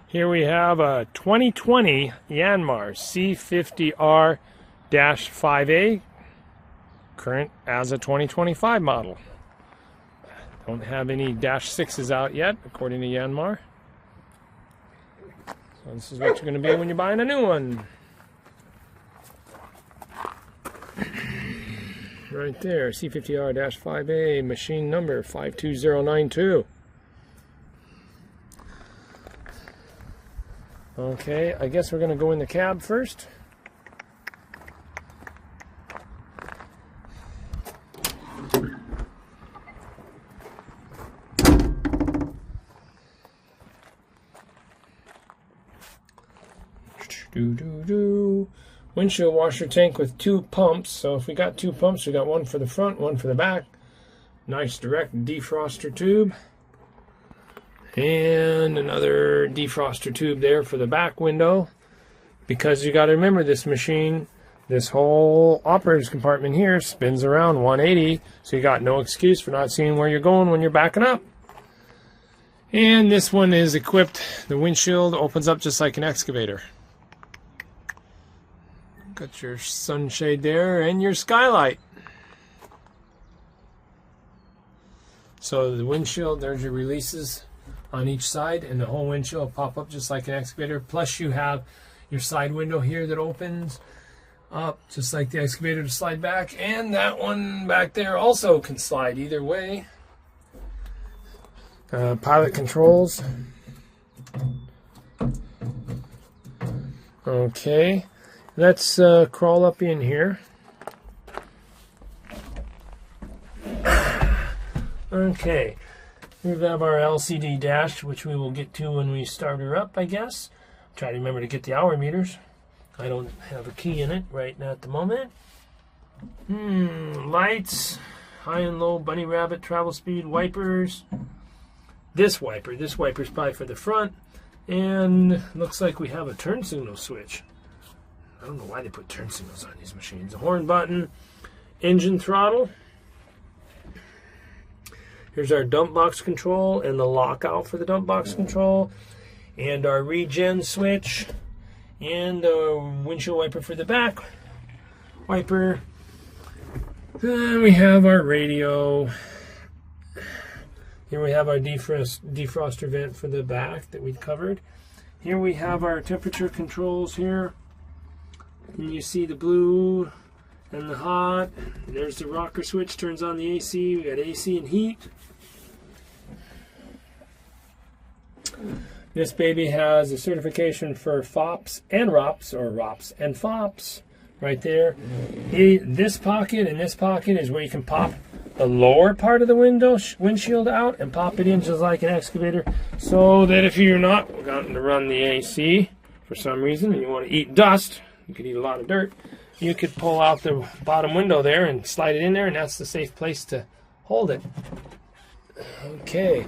Here we have a 2020 Yanmar C50R-5A, current as a 2025 model. Don't have any -6s out yet, according to Yanmar. So this is what you're going to be when you're buying a new one. Right there, C50R-5A, machine number 52092. Okay, I guess we're going to go in the cab first. Windshield washer tank with 2 pumps. So if we got 2 pumps, we got one for the front, one for the back. Nice direct defroster tube. And another defroster tube there for the back window. Because you got to remember, this machine, this whole operator's compartment here spins around 180. So you got no excuse for not seeing where you're going when you're backing up. And this one is equipped, the windshield opens up just like an excavator. Got your sunshade there and your skylight. So the windshield, there's your releases on each side, and the whole windshield will pop up just like an excavator. Plus you have your side window here that opens up just like the excavator to slide back, and that one back there also can slide either way. Pilot controls. Okay, let's crawl up in here. Okay, we have our LCD dash, which we will get to when we start her up, I guess. Try to remember to get the hour meters. I don't have a key in it right now at the moment. Lights, high and low, bunny rabbit, travel speed, wipers. This wiper's probably for the front. And looks like we have a turn signal switch. I don't know why they put turn signals on these machines. A horn button, engine throttle. Here's our dump box control and the lockout for the dump box control. And our regen switch. And a windshield wiper for the back wiper. Then we have our radio. Here we have our defroster vent for the back that we covered. Here we have our temperature controls here. And you see the blue and the hot. There's the rocker switch, turns on the AC. We got AC and heat. This baby has a certification for FOPS and ROPS, or ROPS and FOPS, right there. This pocket and this pocket is where you can pop the lower part of the windshield out and pop it in just like an excavator, so that if you're not going to run the AC for some reason and you want to eat dust, you could eat a lot of dirt, you could pull out the bottom window there and slide it in there, and that's the safe place to hold it. Okay.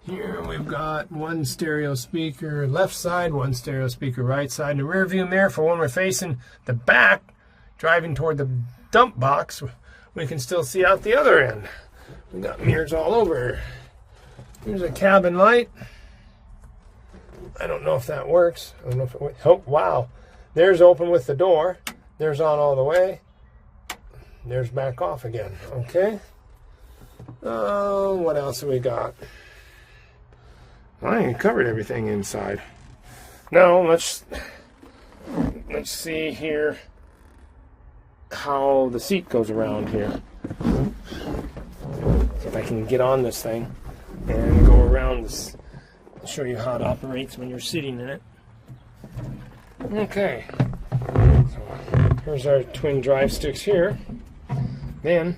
Here we've got one stereo speaker left side, one stereo speaker right side, and a rear view mirror for when we're facing the back, driving toward the dump box, we can still see out the other end. We've got mirrors all over. Here's a cabin light. I don't know if that works. I don't know if it works. Oh, wow. There's open with the door. There's on all the way. There's back off again. Okay. Oh, what else have we got? I ain't covered everything inside. Now let's see here how the seat goes around here. See if I can get on this thing and go around this. I'll show you how it operates when you're sitting in it. Okay. So here's our twin drive sticks here. Then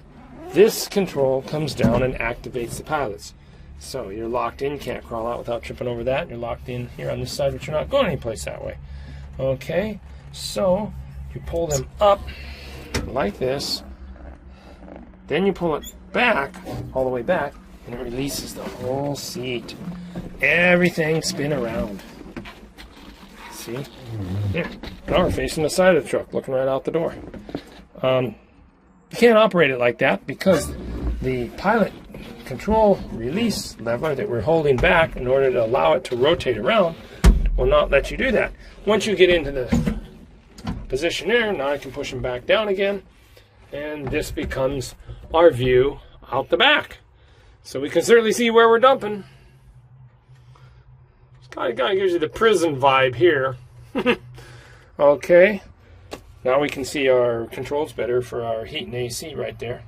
this control comes down and activates the pilots. So you're locked in, can't crawl out without tripping over that. You're locked in here on this side, but you're not going anyplace that way. Okay, so you pull them up like this, then you pull it back, all the way back, and it releases the whole seat. Everything spin around. See? Here, now we're facing the side of the truck, looking right out the door. You can't operate it like that because the pilot control release lever that we're holding back in order to allow it to rotate around will not let you do that. Once you get into the position there, now I can push them back down again, and this becomes our view out the back. So we can certainly see where we're dumping. It's kind of gives you the prison vibe here. Okay, now we can see our controls better for our heat and AC right there.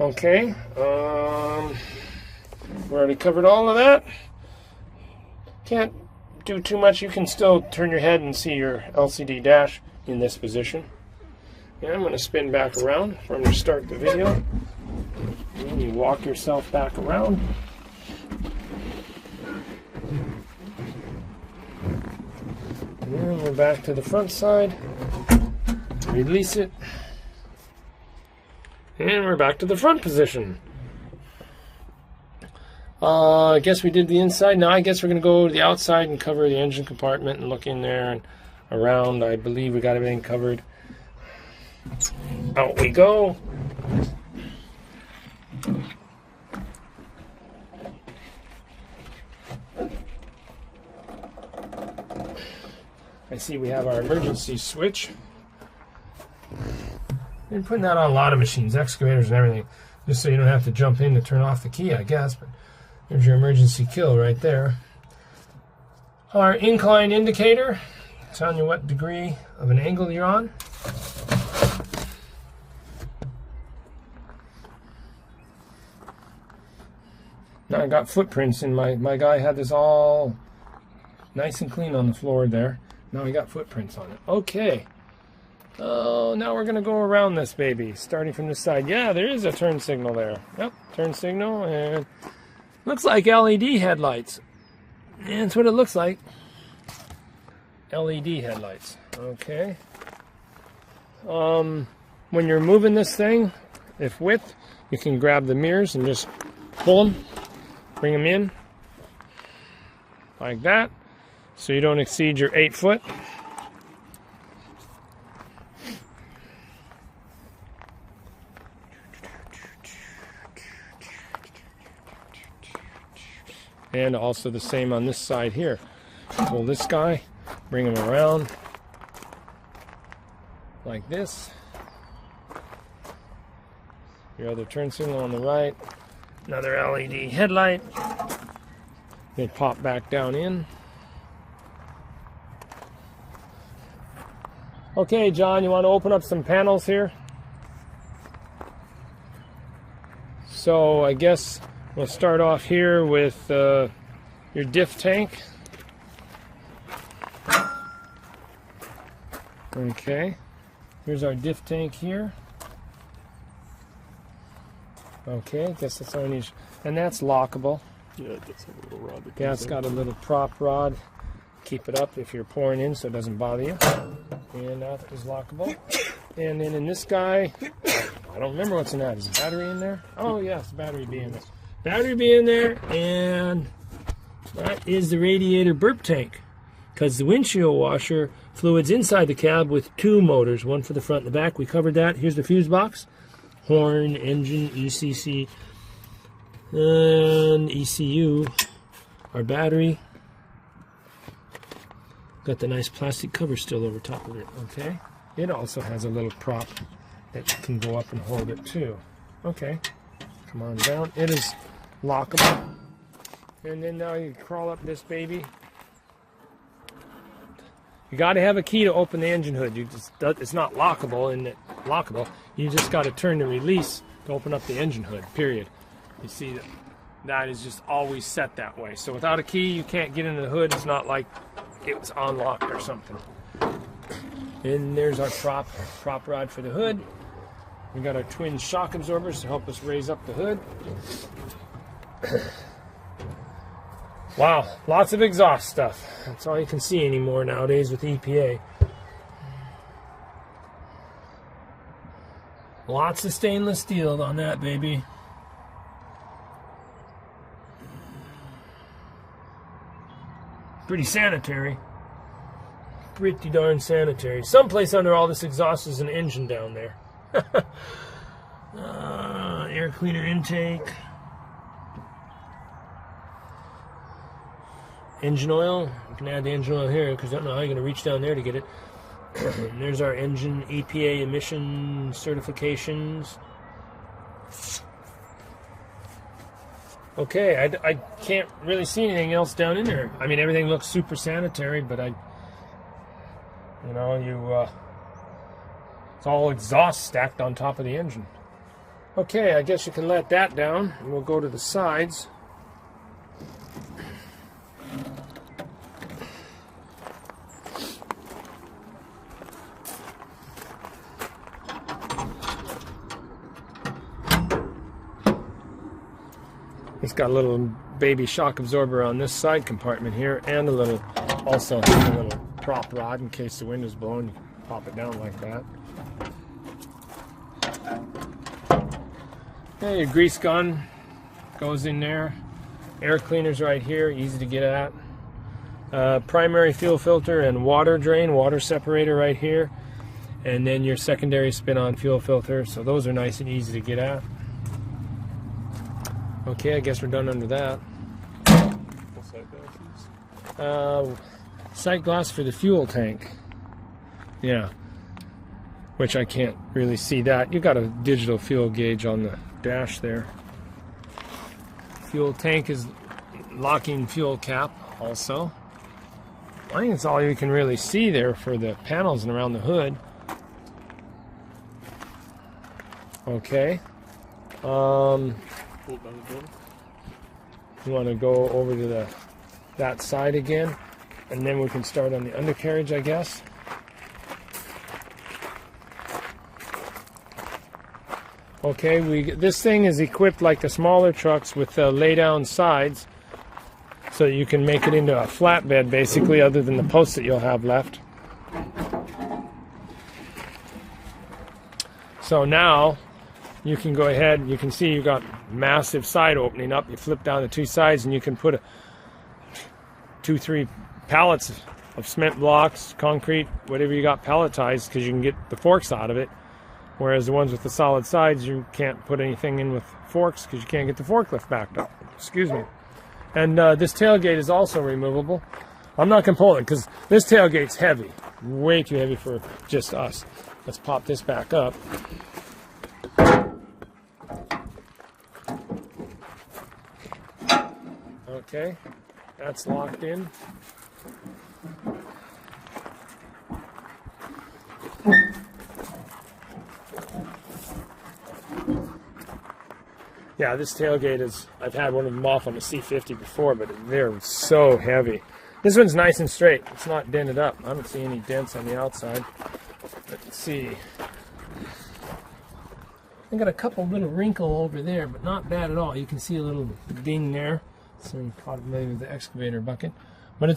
Okay, we already covered all of that. Can't do too much. You can still turn your head and see your LCD dash in this position. And I'm going to spin back around from to start the video. And you walk yourself back around. And then we're back to the front side. Release it. And we're back to the front position. I guess we did the inside. Now I guess we're going to go to the outside and cover the engine compartment and look in there and around. I believe we got everything covered. Out we go. I see we have our emergency switch. Been putting that on a lot of machines, excavators and everything, just so you don't have to jump in to turn off the key, I guess. But there's your emergency kill right there. Our incline indicator, telling you what degree of an angle you're on. Now I got footprints in my guy had this all nice and clean on the floor there. Now I got footprints on it. Okay. Oh, now we're going to go around this baby, starting from this side. Yeah, there is a turn signal there. Yep, turn signal, and looks like LED headlights. And that's what it looks like. LED headlights. Okay. When you're moving this thing, if width, you can grab the mirrors and just pull them, bring them in, like that, so you don't exceed your 8 foot. And also the same on this side here. Pull this guy, bring him around like this. Your other turn signal on the right. Another LED headlight. They pop back down in. Okay, John, you want to open up some panels here? So I guess we'll start off here with your diff tank. Okay, here's our diff tank here. Okay, guess that's only, and that's lockable. Yeah, it does have a little rod. Yeah, it's got a little prop rod. Keep it up if you're pouring in so it doesn't bother you. And that is lockable. And then in this guy, I don't remember what's in that. Is a battery in there? Oh yes, battery be in there. Battery be in there, and that is the radiator burp tank. Because the windshield washer fluid's inside the cab with 2 motors, one for the front and the back. We covered that. Here's the fuse box. Horn, engine, ECC, and ECU. Our battery. Got the nice plastic cover still over top of it. Okay. It also has a little prop that can go up and hold it too. Okay. Come on down. It is lockable. And then now you crawl up this baby. You got to have a key to open the engine hood. It's not lockable, and lockable. You just got to turn the release to open up the engine hood. Period. You see that is just always set that way. So without a key, you can't get into the hood. It's not like it was unlocked or something. And there's our prop rod for the hood. We got our twin shock absorbers to help us raise up the hood. Wow, lots of exhaust stuff. That's all you can see anymore nowadays with EPA. Lots of stainless steel on that baby. Pretty sanitary. Pretty darn sanitary. Someplace under all this exhaust is an engine down there. air cleaner intake. Engine oil. You can add the engine oil here because I don't know how you're going to reach down there to get it. And there's our engine EPA emission certifications. Okay, I can't really see anything else down in there. I mean, everything looks super sanitary, but it's all exhaust stacked on top of the engine. Okay, I guess you can let that down, and we'll go to the sides. It's got a little baby shock absorber on this side compartment here, and also a little prop rod in case the wind is blowing. You can pop it down like that. Okay, your grease gun goes in there. Air cleaner's right here, easy to get at. Primary fuel filter and water drain, water separator right here. And then your secondary spin-on fuel filter. So those are nice and easy to get at. Okay, I guess we're done under that. Sight glass for the fuel tank. Yeah, which I can't really see that. You got a digital fuel gauge on the dash there. Fuel tank is locking fuel cap also. I think it's all you can really see there for the panels and around the hood. Okay. You want to go over to that side again, and then we can start on the undercarriage, I guess. Okay, this thing is equipped like the smaller trucks with lay-down sides, so you can make it into a flatbed basically, other than the posts that you'll have left. So now you can go ahead, you can see you've got massive side opening up. You flip down the two sides and you can put 2-3 pallets of cement blocks, concrete, whatever you got palletized, because you can get the forks out of it. Whereas the ones with the solid sides, you can't put anything in with forks because you can't get the forklift backed up. Excuse me. And this tailgate is also removable. I'm not going to pull it because this tailgate's heavy. Way too heavy for just us. Let's pop this back up. Okay, that's locked in. Yeah, this tailgate is, I've had one of them off on the C50 before, but they're so heavy. This one's nice and straight. It's not dented up. I don't see any dents on the outside. Let's see. I got a couple little wrinkle over there, but not bad at all. You can see a little ding there. So you caught it maybe with the excavator bucket. But it's